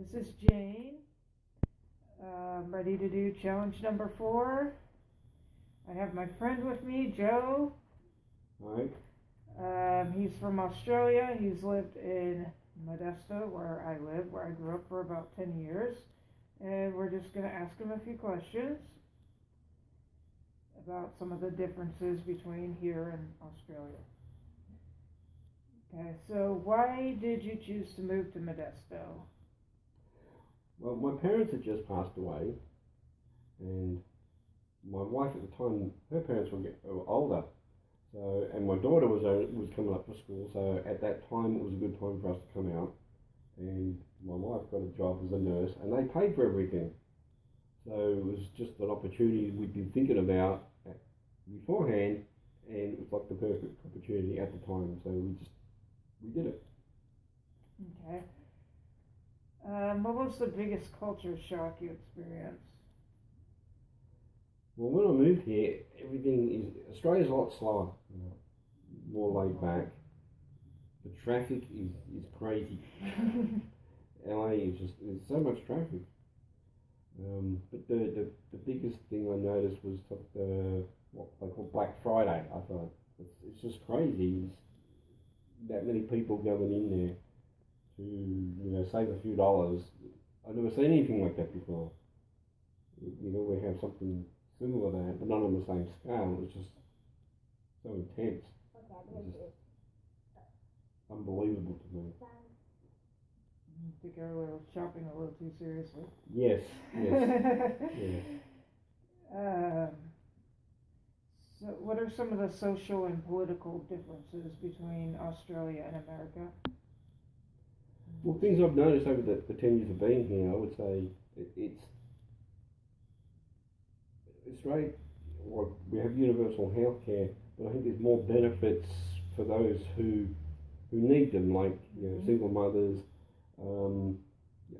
This is Jane. Ready to do challenge number 4. I have my friend with me, Joe. Hi. He's from Australia. He's lived in Modesto, where I live, where I grew up for about 10 years. And we're just going to ask him a few questions about some of the differences between here and Australia. Okay, so why did you choose to move to Modesto? Well, my parents had just passed away, and my wife at the time, her parents were older, so and my daughter was coming up for school. So at that time, it was a good time for us to come out. And my wife got a job as a nurse, and they paid for everything. So it was just an opportunity we'd been thinking about beforehand, and it was like the perfect opportunity at the time. So we did it. Okay. What was the biggest culture shock you experienced? Well, when I moved here, Australia's a lot slower, more laid back. The traffic is crazy. LA is there's so much traffic. But the biggest thing I noticed was what they call Black Friday. I thought it's just crazy. It's that many people going in there to save a few dollars. I've never seen anything like that before. We have something similar to that, but not on the same scale. It was just so intense. It was just unbelievable to me. I think I was shopping a little too seriously. Yes. Yeah. So what are some of the social and political differences between Australia and America? Well, things I've noticed over the 10 years of being here, I would say it's right. Well, we have universal health care, but I think there's more benefits for those who need them, like single mothers and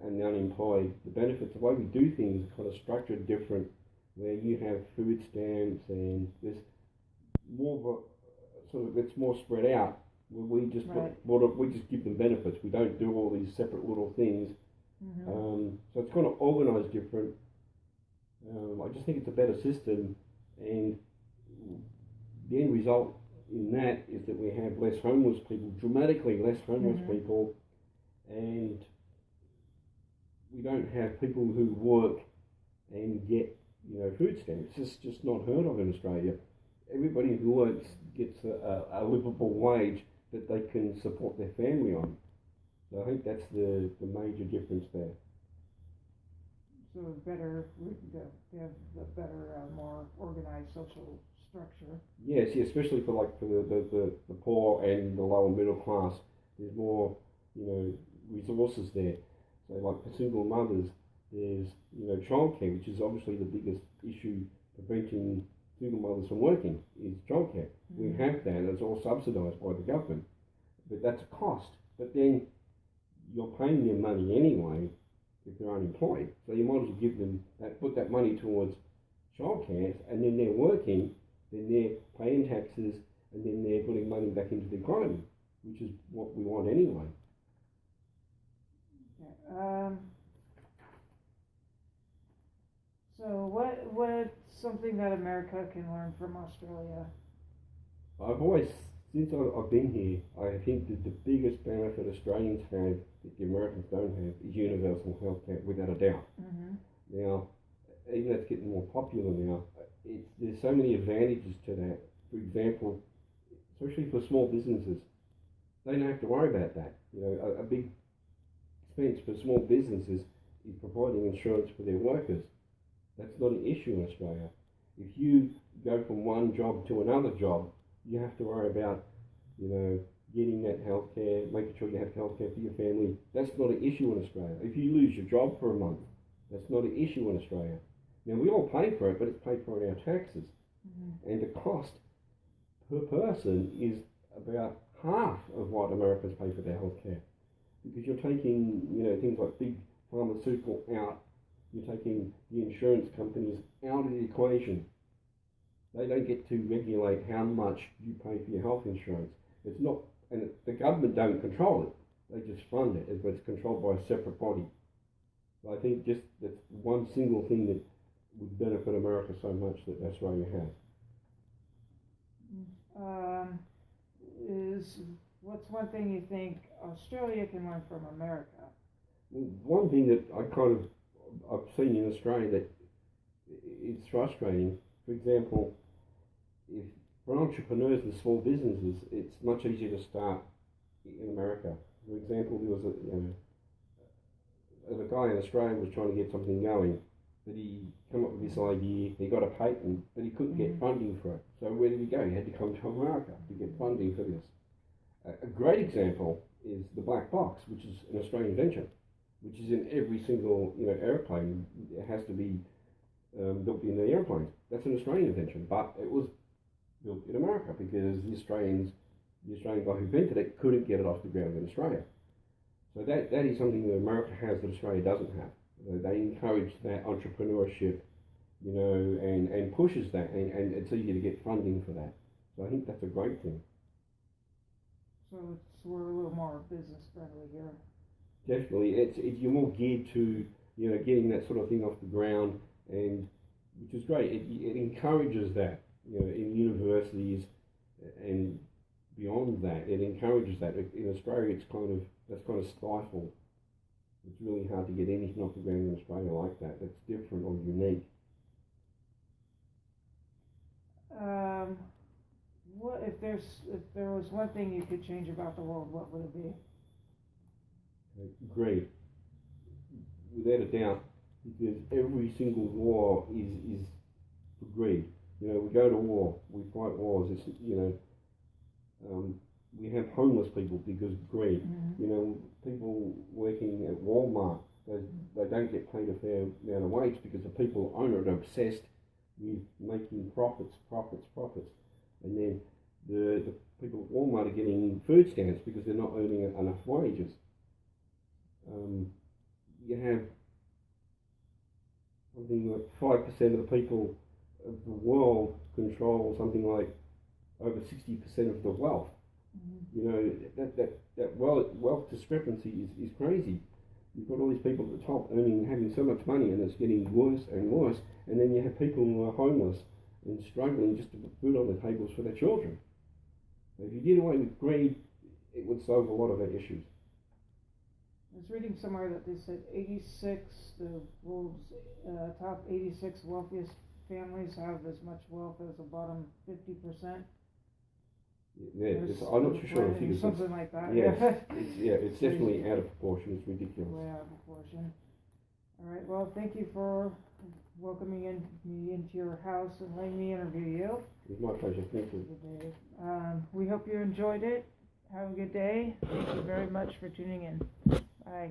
the unemployed. The benefits, the way we do things, are kind of structured different, where you have food stamps and there's more of a sort of it's more spread out. We just we just give them benefits. We don't do all these separate little things. So it's kind of organised different. I just think it's a better system, and the end result in that is that we have less homeless people, dramatically less homeless people, and we don't have people who work and get food stamps. It's just not heard of in Australia. Everybody who works gets a livable wage that they can support their family on. So I think that's the major difference there. So they have a better, more organized social structure. Yes, especially for the poor and the lower middle class. There's more resources there. So like for single mothers, there's childcare, which is obviously the biggest issue preventing single mothers from working is childcare. We have that, it's all subsidised by the government, but that's a cost. But then you're paying them money anyway if they're unemployed, so you might as well give them put that money towards childcare, and then they're working, then they're paying taxes, and then they're putting money back into the economy, which is what we want anyway. Okay. So what's something that America can learn from Australia? I've always, since I've been here, I think that the biggest benefit Australians have that the Americans don't have is universal health care, without a doubt. Now, even that's getting more popular now, there's so many advantages to that. For example, especially for small businesses, they don't have to worry about that. A big expense for small businesses is providing insurance for their workers. That's not an issue in Australia. If you go from one job to another job, you have to worry about, getting that healthcare, making sure you have healthcare for your family. That's not an issue in Australia. If you lose your job for a month, that's not an issue in Australia. Now, we all pay for it, but it's paid for in our taxes. And the cost per person is about half of what Americans pay for their healthcare. Because you're taking, things like big pharmaceutical out, you're taking the insurance companies out of the equation. They don't get to regulate how much you pay for your health insurance. It's not, and the government don't control it. They just fund it, but it's controlled by a separate body. I think just that's one single thing that would benefit America so much that Australia has. What's one thing you think Australia can learn from America? One thing that I've seen in Australia that it's frustrating. For example, if for entrepreneurs and small businesses, it's much easier to start in America. For example, there was a guy in Australia was trying to get something going, but he came up with this idea. He got a patent, but he couldn't get funding for it. So where did he go? He had to come to America to get funding for this. A great example is the black box, which is an Australian invention, which is in every single airplane. It has to be built in the airplanes. That's an Australian invention, but it was built in America because the Australian guy who invented it couldn't get it off the ground in Australia. So that is something that America has that Australia doesn't have. They encourage that entrepreneurship, and pushes that, and it's easy to get funding for that. So I think that's a great thing. So we're a little more business friendly here. Definitely, it's you're more geared to getting that sort of thing off the ground, and which is great. It encourages that in universities and beyond that. It encourages that. In Australia, that's kind of stifled. It's really hard to get anything off the ground in Australia like that. That's different or unique. What if there was one thing you could change about the world? What would it be? Greed, without a doubt, because every single war is for greed. We go to war, we fight wars. It's we have homeless people because of greed. Mm-hmm. People working at Walmart, they don't get paid a fair amount of wage because the people who own it are obsessed with making profits, and then the people at Walmart are getting food stamps because they're not earning enough wages. You have something like 5% of the people of the world control something like over 60% of the wealth. Mm-hmm. That wealth discrepancy is crazy. You've got all these people at the top having so much money, and it's getting worse and worse. And then you have people who are homeless and struggling just to put food on the tables for their children. So if you did away with greed, it would solve a lot of our issues. I was reading somewhere that they said the world's top 86 wealthiest families have as much wealth as the bottom 50%. I'm not too sure of the figures. Something like that. Yes, it's definitely out of proportion. It's ridiculous. Way out of proportion. All right. Well, thank you for welcoming me into your house and letting me interview you. It's my pleasure. Thank you. We hope you enjoyed it. Have a good day. Thank you very much for tuning in. Bye.